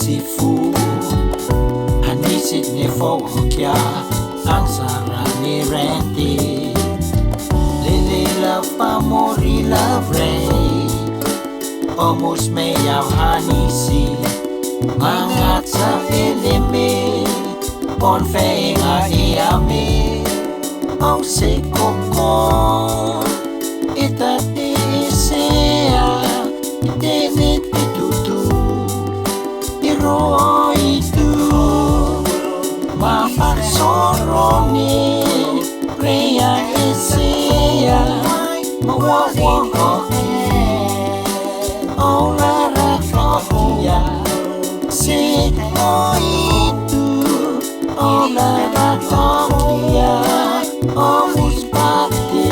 sifu Hanisit ni fokya ang sarani renti Lilila pamori lavre Omus meyaw hanisi Mangat sa ilimi Ponfe nga iyami Ang sikokon Itati isea Itinit itutu Iro itu Mafaksoroni Prea isea Mawawin koke Olara kokia Si o itu Olara kokia Omus pati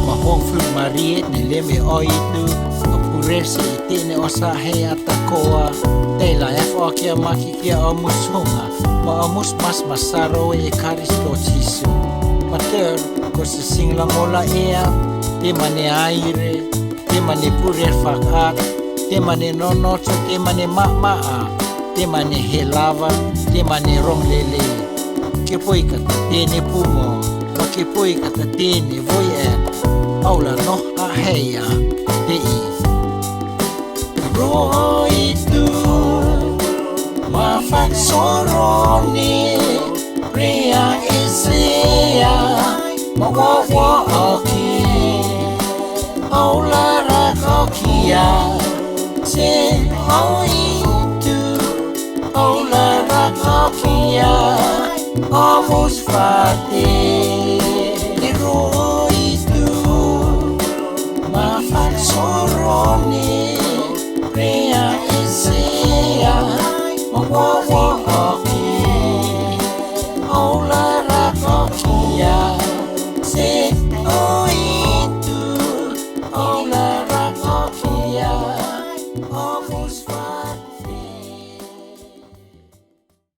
Mahong Mariet ni leme o itu Apuresi itine osahe atakoa Tela F.O.K. makikia omus hunga Ma omus mas masaro e karisto chisu Mater ko sing langola ea Te mane aire Te mane purer fakat Te mane nonocho Te mane maa Te mane helava Te mane ronglele Ke poi kata tene pumo Ma ke poi kata tene voi Aula no aheya Te i Roho itu Mafaksoroni Prea isea Mawawa oki Olara kokia Se o itu Olara kokia Omus fati Roho itu Mafaksoroni Prea isea Mawawa